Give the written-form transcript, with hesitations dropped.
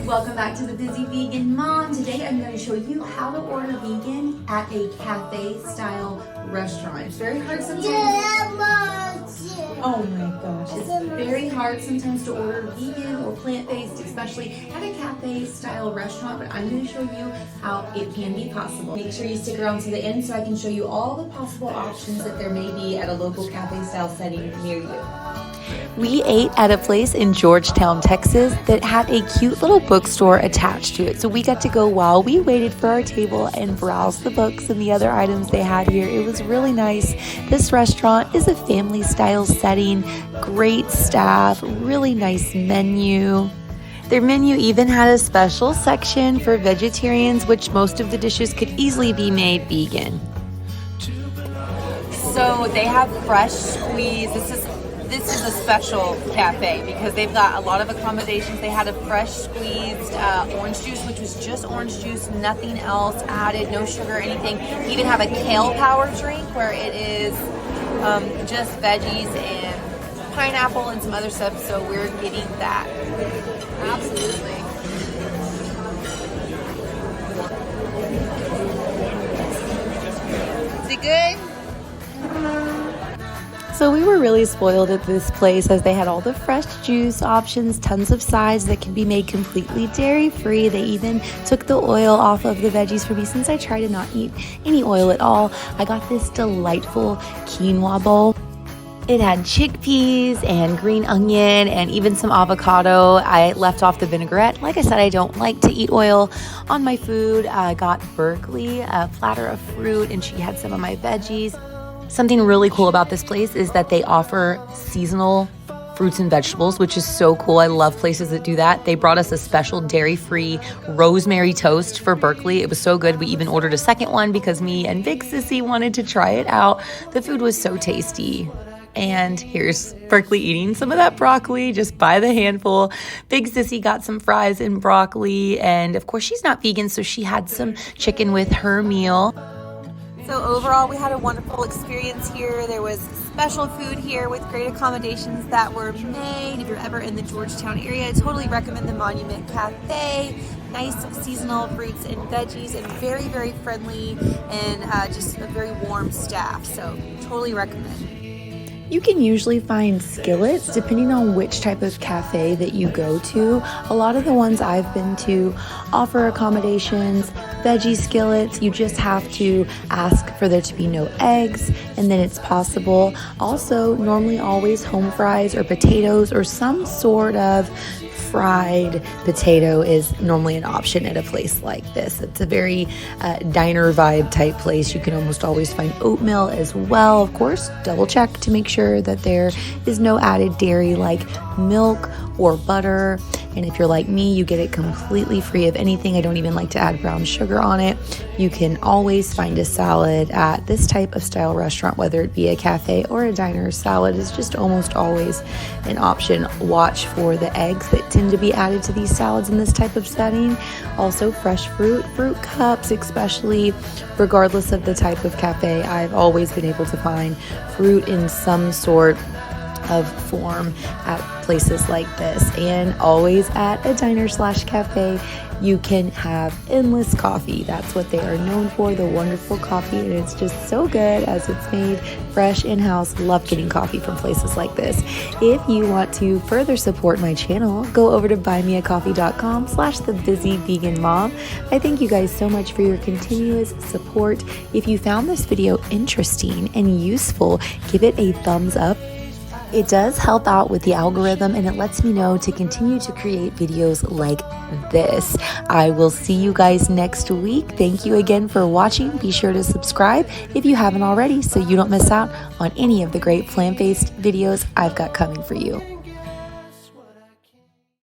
Welcome back to the Busy Vegan Mom. Today I'm going to show you how to order vegan at a cafe style restaurant. It's very hard sometimes. Oh my gosh. It's very hard sometimes to order vegan or plant-based, especially at a cafe style restaurant, but I'm going to show you how it can be possible. Make sure you stick around to the end so I can show you all the possible options that there may be at a local cafe style setting near you. We ate at a place in Georgetown, Texas that had a cute little bookstore attached to it. So we got to go while we waited for our table and browse the books and the other items they had here. It was really nice. This restaurant is a family style setting, great staff, really nice menu. Their menu even had a special section for vegetarians, which most of the dishes could easily be made vegan. So they have fresh squeeze. This is a special cafe because they've got a lot of accommodations. They had a fresh squeezed orange juice, which was just orange juice, nothing else added, no sugar or anything. They even have a kale power drink where it is just veggies and pineapple and some other stuff, so we're getting that. Absolutely. Is it good? So we were really spoiled at this place as they had all the fresh juice options, tons of sides that can be made completely dairy-free. They even took the oil off of the veggies for me since I try to not eat any oil at all. I got this delightful quinoa bowl. It had chickpeas and green onion and even some avocado. I left off the vinaigrette. Like I said, I don't like to eat oil on my food. I got Berkeley, a platter of fruit, and she had some of my veggies. Something really cool about this place is that they offer seasonal fruits and vegetables, which is so cool. I love places that do that. They brought us a special dairy-free rosemary toast for Berkeley. It was so good. We even ordered a second one because me and Big Sissy wanted to try it out. The food was so tasty. And here's Berkeley eating some of that broccoli just by the handful. Big Sissy got some fries and broccoli. And of course, she's not vegan, so she had some chicken with her meal. So overall, we had a wonderful experience here. There was special food here with great accommodations that were made. If you're ever in the Georgetown area, I totally recommend the Monument Cafe. Nice seasonal fruits and veggies and very, very friendly and just a very warm staff. So totally recommend. You can usually find skillets depending on which type of cafe that you go to. A lot of the ones I've been to offer accommodations, veggie skillets. You just have to ask for there to be no eggs, and then it's possible. Also, normally always home fries or potatoes or some sort of fried potato is normally an option at a place like this. It's a very diner vibe type place. You can almost always find oatmeal as well. Of course, double check to make sure that there is no added dairy like milk or butter. And if you're like me, you get it completely free of anything. I don't even like to add brown sugar on it. You can always find a salad at this type of style restaurant, whether it be a cafe or a diner. Salad is just almost always an option. Watch for the eggs that tend to be added to these salads in this type of setting. Also fresh fruit cups, especially regardless of the type of cafe. I've always been able to find fruit in some sort of form at places like this, and always at a diner/cafe you can have endless coffee. That's what they are known for, the wonderful coffee, and it's just so good as it's made fresh in-house. Love getting coffee from places like this. If you want to further support my channel, go over to buymeacoffee.com/thebusyveganmom. I thank you guys so much for your continuous support. If you found this video interesting and useful, give it a thumbs up. It does help out with the algorithm, and it lets me know to continue to create videos like this. I will see you guys next week. Thank you again for watching. Be sure to subscribe if you haven't already so you don't miss out on any of the great plant-based videos I've got coming for you.